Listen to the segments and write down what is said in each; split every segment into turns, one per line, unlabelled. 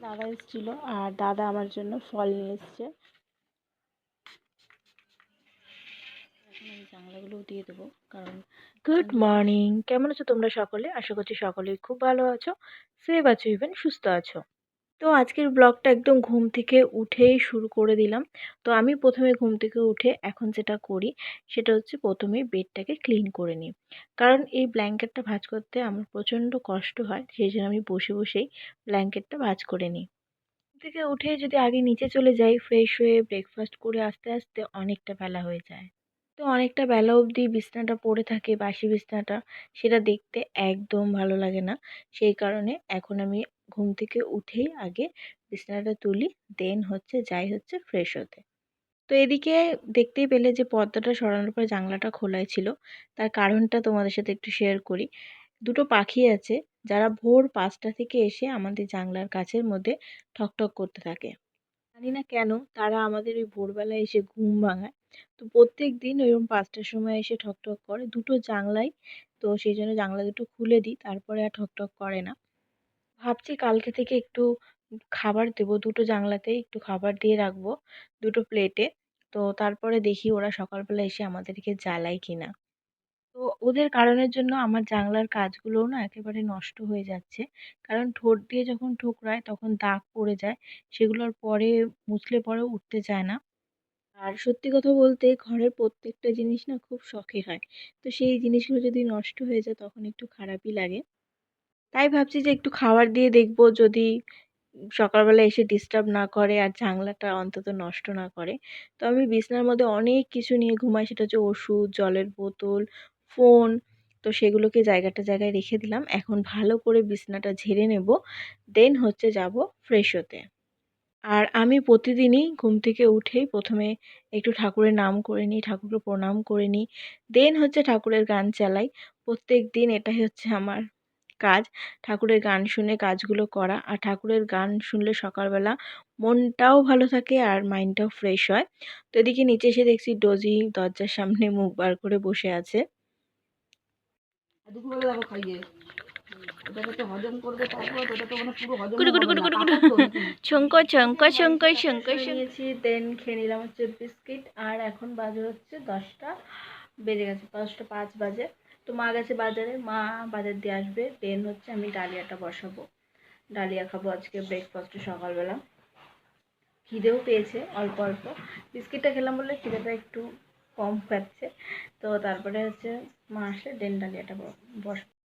দাদা এসেছিল আর দাদা আমার জন্য ফল নিয়ে এসছে। এখন আমি জানলাগুলো দিয়ে দেবো কারণ গুড মর্নিং, কেমন আছো তোমরা সকলে? আশা করছি সকলেই খুব ভালো আছো, সেফ আছো, ইভেন সুস্থ আছো। তো আজকের ব্লগটা একদম ঘুম থেকে উঠেই শুরু করে দিলাম। তো আমি প্রথমে ঘুম থেকে উঠে এখন যেটা করি সেটা হচ্ছে প্রথমেই বেডটাকে ক্লিন করে নিই, কারণ এই ব্ল্যাঙ্কেটটা ভাঁজ করতে আমার প্রচণ্ড কষ্ট হয়, সেই জন্য আমি বসে বসেই ব্ল্যাঙ্কেটটা ভাঁজ করে নিই। ঘুম থেকে উঠে যদি আগে নিচে চলে যাই, ফ্রেশ হয়ে ব্রেকফাস্ট করে আস্তে আস্তে অনেকটা বেলা হয়ে যায়। তো অনেকটা বেলা অবধি বিছানাটা পড়ে থাকে, বাসি বিছানাটা, সেটা দেখতে একদম ভালো লাগে না। সেই কারণে এখন আমি ঘুম থেকে উঠেই আগে বিছানাটা তুলি, দেন হচ্ছে যাই হচ্ছে ফ্রেশ হতে। তো এদিকে দেখতেই পেলে যে পর্দাটা সরানোর পর জানলাটা খোলাই ছিল, তার কারণটা তোমাদের সাথে একটু শেয়ার করি। দুটো পাখি আছে যারা ভোর ৫টা থেকে এসে আমাদের জানলার কাছের মধ্যে ঠকঠক করতে থাকে। জানি না কেন তারা আমাদের ওই ভোরবেলায় এসে ঘুম ভাঙায়। তো প্রত্যেক দিন ওইরকম ৫টার সময় এসে ঠকঠক করে, দুটো জানলাই। তো সেই জন্য জানলা দুটো খুলে দিই, তারপরে আর ঠকঠক করে না। ভাবছি কালকে থেকে একটু খাবার দেবো, দুটো জানলাতেই একটু খাবার দিয়ে রাখবো, দুটো প্লেটে। তো তারপরে দেখি ওরা সকালবেলা এসে আমাদেরকে জ্বালায় কিনা। তো ওদের কারণের জন্য আমার জানলার কাচগুলোও না একেবারে নষ্ট হয়ে যাচ্ছে। কারণ ঠোঁট দিয়ে যখন ঠোকরায় তখন দাগ পড়ে যায়, সেগুলোর পরে মুছলে পরেও উঠতে চায় না। আর সত্যি কথা বলতে ঘরের প্রত্যেকটা জিনিস না খুব শখের হয়। তো সেই জিনিসগুলো যদি নষ্ট হয়ে যায় তখন একটু খারাপই লাগে। তাই ভাবছি যে একটু খাবার দিয়ে দেখবো, যদি সকালবেলা এসে ডিস্টার্ব না করে আর জানলাটা অন্তত নষ্ট না করে। তো আমি বিছানার মধ্যে অনেক কিছু নিয়ে ঘুমাই, সেটা হচ্ছে ওষুধ, জলের বোতল, ফোন। তো সেগুলোকে জায়গায় রেখে দিলাম। এখন ভালো করে বিছানাটা ঝেড়ে নেব, দেন হচ্ছে যাব ফ্রেশ হতে। আর আমি প্রতিদিনই ঘুম থেকে উঠেই প্রথমে একটু ঠাকুরের নাম করে নিই, ঠাকুরকে প্রণাম করে নিই, দেন হচ্ছে ঠাকুরের গান চালাই। প্রত্যেক দিন এটাই হচ্ছে আমার কাজ, ঠাকুরের গান শুনে কাজগুলো করা। আর ঠাকুরের গান শুনলে সকালবেলা মনটাও ভালো থাকে আর মাইন্ডটাও ফ্রেশ হয়। তো এদিকে নিচে এসে দেখছি ডোজি দরজার সামনে মুখ বার করে বসে আছে। দুপুরবেলা যাবো খাইয়ে, ওটাকে তো হজম করবে, তারপর ওটা তো মানে পুরো হজম হবে না, ছঙ্কর ছঙ্কর ছঙ্কর ছঙ্কর নিয়েছি। দেন খেয়ে নিলাম হচ্ছে বিস্কিট। আর এখন বাজে হচ্ছে 10টা বেজে গেছে, 10টা 5 বাজে। তো মা গেছে বাজারে, মা বাজার দিয়ে আসবে, দেন হচ্ছে আমি ডালিয়াটা বসাবো। ডালিয়া খাবো আজকে ব্রেকফাস্টে সকালবেলা। খিদেও পেয়েছে অল্প অল্প, বিস্কিটটা খেলাম বলে খিদেটা একটু কম পাচ্ছে। তো তারপরে হচ্ছে মা আসলে দেন ডালিয়াটা বসাবো।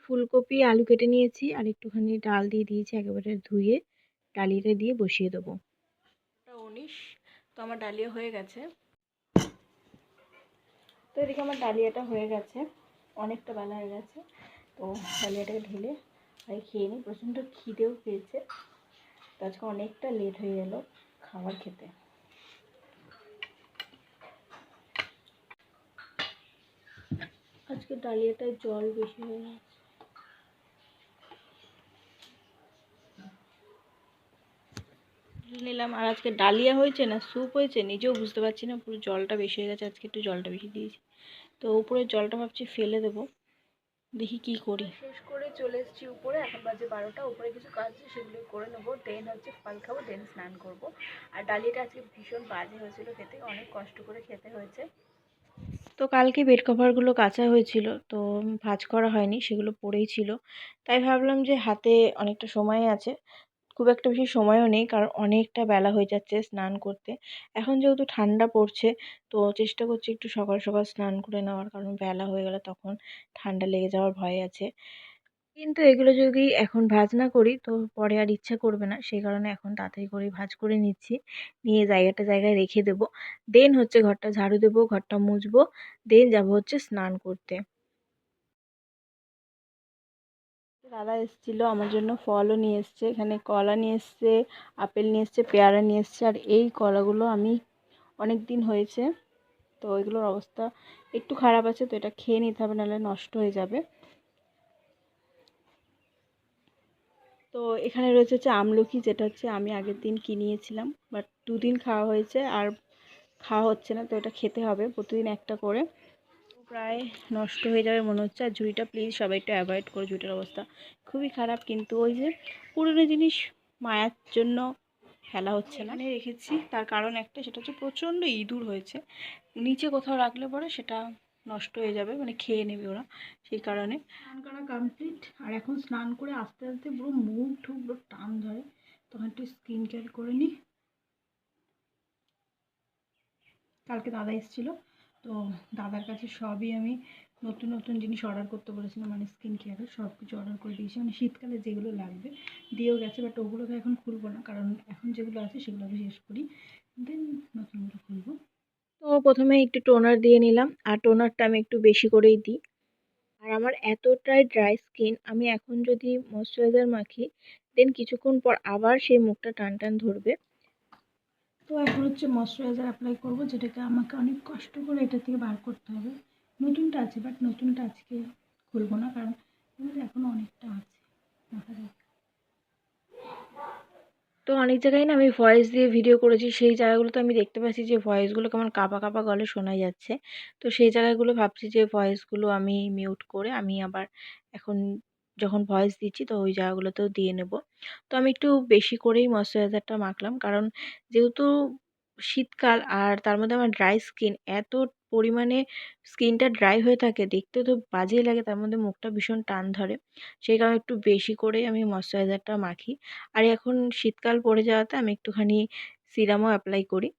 ফুলকপি আলু কেটে নিয়েছি আর একটুখানি ডাল দিয়ে দিয়েছি, একেবারে ধুয়ে ডালিয়াটা দিয়ে বসিয়ে দেবো। 19। তো আমার ডালিয়া হয়ে গেছে। তো এদিকে আমার ডালিয়াটা হয়ে গেছে, অনেকটা বেলা হয়ে গেছে। তো ডালিয়াটাকে ঢেলে আর খেয়ে নিই, প্রচণ্ড খিদেও পেয়েছে। তো আজকে অনেকটা লেট হয়ে গেল খাবার খেতে। আজকে ডালিয়াটায় জল বেশি হয়ে গেছে। নিলাম। আর আজকে ডালিয়া হয়েছে না স্যুপ হয়েছে নিজেও বুঝতে পারছি না, পুরো জলটা বেশি হয়ে গেছে, আজকে একটু জলটা বেশি দিয়েছি। তো উপরের জলটা ভাবছি ফেলে দেবো, দেখি কি করি। শেষ করে চলে এসেছি উপরে, এখন বাজে 12টা। উপরে কিছু কাজ আছে সেগুলো করে নেবো, দেন হচ্ছে ফল খাবো, দেন স্নান করব। আর ডালিয়াটা আজকে ভীষণ বাজে হয়েছিল খেতে, অনেক কষ্ট করে খেতে হয়েছে। তো কালকে বেড কভারগুলো কাচা হয়েছিল, তো ভাঁজ করা হয়নি, সেগুলো পড়েই ছিল। তাই ভাবলাম যে হাতে অনেকটা সময় আছে, খুব একটা বেশি সময়ও নেই, কারণ অনেকটা বেলা হয়ে যাচ্ছে স্নান করতে। এখন যেহেতু ঠান্ডা পড়ছে, তো চেষ্টা করছি একটু সকাল সকাল স্নান করে নেওয়ার, কারণ বেলা হয়ে গেলে তখন ঠান্ডা লেগে যাওয়ার ভয় আছে। কিন্তু এগুলো যদি এখন ভাঁজ না করি তো পরে আর ইচ্ছা করবে না, সেই কারণে এখন তাড়াতাড়ি করে ভাঁজ করে নিচ্ছি, নিয়ে জায়গায় রেখে দেবো। দেন হচ্ছে ঘরটা ঝাড়ু দেবো, ঘরটা মুছবো, দেন যাব হচ্ছে স্নান করতে। দাদা এসেছিলো আমার জন্য, ফলও নিয়ে এসছে, এখানে কলা নিয়ে এসছে, আপেল নিয়ে এসছে, পেয়ারা নিয়ে এসছে। আর এই কলাগুলো আমি অনেক দিন হয়েছে, তো এগুলোর অবস্থা একটু খারাপ আছে, তো এটা খেয়ে নিতে হবে, নাহলে নষ্ট হয়ে যাবে। তো এখানে রয়েছে হচ্ছে আমলকি, যেটা হচ্ছে আমি আগের দিন কিনিয়েছিলাম, বাট 2 দিন খাওয়া হয়েছে আর খাওয়া হচ্ছে না, তো এটা খেতে হবে প্রতিদিন একটা করে। প্রায় নষ্ট হয়ে যাবে মনে হচ্ছে। আর ঝুড়িটা প্লিজ সবাই একটু অ্যাভয়েড করো, ঝুড়িটার অবস্থা খুবই খারাপ। কিন্তু ওই যে পুরনো জিনিস মায়ার জন্য ফেলা হচ্ছে না। এখানে রেখেছি তার কারণ একটা, সেটা হচ্ছে প্রচণ্ড ইঁদুর হয়েছে। নিচে কোথাও রাখলে পরে সেটা নষ্ট হয়ে যাবে, মানে খেয়ে নেবে ওরা, সেই কারণে। স্নান করা কমপ্লিট, আর এখন স্নান করে আস্তে আস্তে পুরো মুখ ঠুক পুরো টান ধরে, তখন একটু স্কিন কেয়ার করে নিই। কালকে দাদা এসেছিলো, তো দাদার কাছে সবই আমি নতুন নতুন জিনিস অর্ডার করতে বলেছিলাম, মানে স্কিন কেয়ারের সব কিছু অর্ডার করে দিয়েছি, মানে শীতকালে যেগুলো লাগবে দিয়েও গেছে। বাট ওগুলোকে এখন খুলবো না, কারণ এখন যেগুলো আছে সেগুলো আমি শেষ করি, দেন নতুনগুলো খুলবো। তো প্রথমে একটু টোনার দিয়ে নিলাম, আর টোনারটা আমি একটু বেশি করেই দিই। আর আমার এতটাই ড্রাই স্কিন, আমি এখন যদি ময়শ্চারাইজার মাখি দেন কিছুক্ষণ পর আবার সেই মুখটা টান টান ধরবে। তো এখন হচ্ছে ময়শ্চারাইজার অ্যাপ্লাই করবো, যেটাকে আমাকে অনেক কষ্ট করে এটা থেকে বার করতে হবে। নতুনটা আছে, বাট নতুনটা আজকে খুলবো না, কারণ এখনও অনেকটা আছে। দেখা যাক। তো অনেক জায়গায় না আমি ভয়েস দিয়ে ভিডিও করেছি, সেই জায়গাগুলোতে আমি দেখতে পাচ্ছি যে ভয়েসগুলো কেমন কাঁপা কাঁপা গলে শোনা যাচ্ছে। তো সেই জায়গাগুলো ভাবছি যে ভয়েসগুলো আমি মিউট করে আমি আবার এখন যখন ভয়েস দিচ্ছি তো ওই জায়গাগুলোতেও দিয়ে নেব। তো আমি একটু বেশি করেই ময়শ্চারাইজারটা মাখলাম, কারণ যেহেতু শীতকাল আর তার মধ্যে আমার ড্রাই স্কিন, এত পরিমাণে স্কিনটা ড্রাই হয়ে থাকে, দেখতে তো বাজেই লাগে, তার মধ্যে মুখটা ভীষণ টান ধরে, সেই কারণে একটু বেশি করেই আমি ময়শ্চারাইজারটা মাখি। আর এখন শীতকাল পড়ে যাওয়াতে আমি একটুখানি সিরামও অ্যাপ্লাই করি।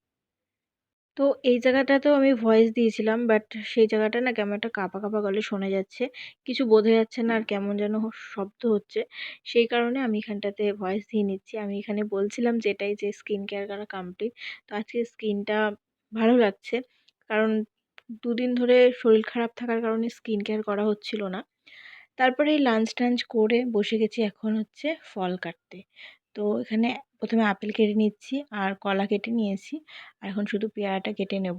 তো এই জায়গাটাতেও আমি ভয়েস দিয়েছিলাম, বাট সেই জায়গাটা না কেমন একটা কাঁপা কাঁপা গলে শোনা যাচ্ছে, কিছু বোঝা যাচ্ছে না, আর কেমন যেন শব্দ হচ্ছে। সেই কারণে আমি এখানটাতে ভয়েস দিয়ে নিচ্ছি। আমি এখানে বলছিলাম যে এটাই যে স্কিন কেয়ার করা কমপ্লিট। তো আজকে স্কিনটা ভালো লাগছে, কারণ দুদিন ধরে শরীর খারাপ থাকার কারণে স্কিন কেয়ার করা হচ্ছিল না। তারপরে এই লাঞ্চ টাঞ্চ করে বসে গেছি এখন হচ্ছে ফল কাটতে। তো এখানে প্রথমে আপেল কেটে নিচ্ছি, আর কলা কেটে নিয়েছি, আর এখন শুধু পেয়ারাটা কেটে নেব।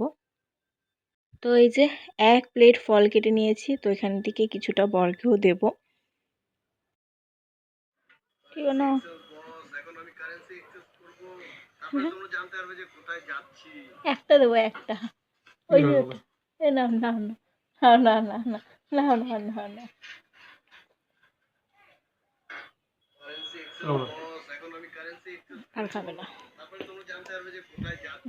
তো এই যে 1 প্লেট ফল কেটে নিয়েছি, তো এখান থেকে কিছুটা বরকেও দেব। কি না একটা দেবো, একটা ওই যে না না না না না না না না না না। আর খাবে না,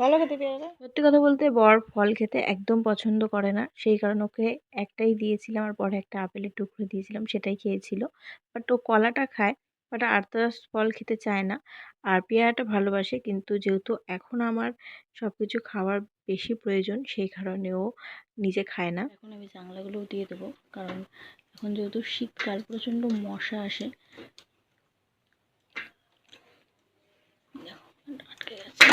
ভালো খেতে পেয়ারা। সত্যি কথা বলতে বর ফল খেতে একদম পছন্দ করে না, সেই কারণে ওকে একটাই দিয়েছিলাম, আর পরে একটা আপেলের টুকরো দিয়েছিলাম, সেটাই খেয়েছিল। বাট ও কলাটা খায়, বাট আদার্স ফল খেতে চায় না। আর পেয়ারাটা ভালোবাসে, কিন্তু যেহেতু এখন আমার সব কিছু খাওয়ার বেশি প্রয়োজন, সেই কারণে ও নিজে খায় না। এখন আমি জাংলাগুলোও দিয়ে দেবো, কারণ এখন যেহেতু শীতকাল প্রচণ্ড মশা আসে। আটকে গেছে।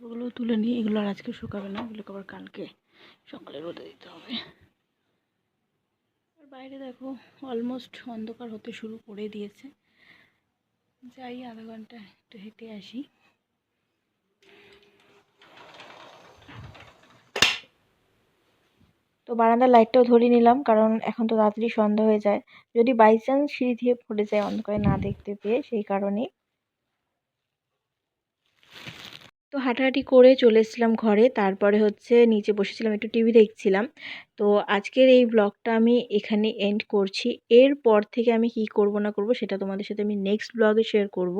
ওগুলো তুলে নিয়ে, এগুলো আর আজকে শুকাবে না, এগুলোকে আবার কালকে সকালে রোদে দিতে হবে। আর বাইরে দেখো অলমোস্ট অন্ধকার হতে শুরু করে দিয়েছে। যাই আধা ঘন্টা একটু হেঁটে আসি। তো বারান্দার লাইটটাও ধরিয়ে নিলাম, কারণ এখন তো তাড়াতাড়ি সন্ধ্যা হয়ে যায়, যদি বাই চান্স সিঁড়ি দিয়ে পড়ে যায় অন্ধকারে না দেখতে পেয়ে, সেই কারণেই। তো হাঁটাহাঁটি করে চলে এসেছিলাম ঘরে, তারপরে হচ্ছে নিচে বসেছিলাম, একটু টিভি দেখছিলাম। তো আজকের এই ব্লগটা আমি এখানে এন্ড করছি। এরপর থেকে আমি কি করব না করব সেটা তোমাদের সাথে আমি নেক্সট ব্লগে শেয়ার করব,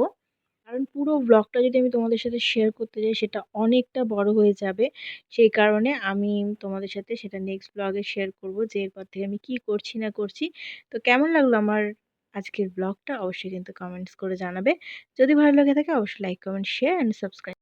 কারণ পুরো ব্লগটা যদি আমি তোমাদের সাথে শেয়ার করতে যাই সেটা অনেকটা বড় হয়ে যাবে। সেই কারণে আমি তোমাদের সাথে সেটা নেক্সট ব্লগে শেয়ার করব, যে এরপর থেকে আমি কি করছি না করছি। তো কেমন লাগলো আমার আজকের ব্লগটা অবশ্যই কিন্তু কমেন্টস করে জানাবে। যদি ভালো লাগে থাকে অবশ্যই like, comment, share and subscribe.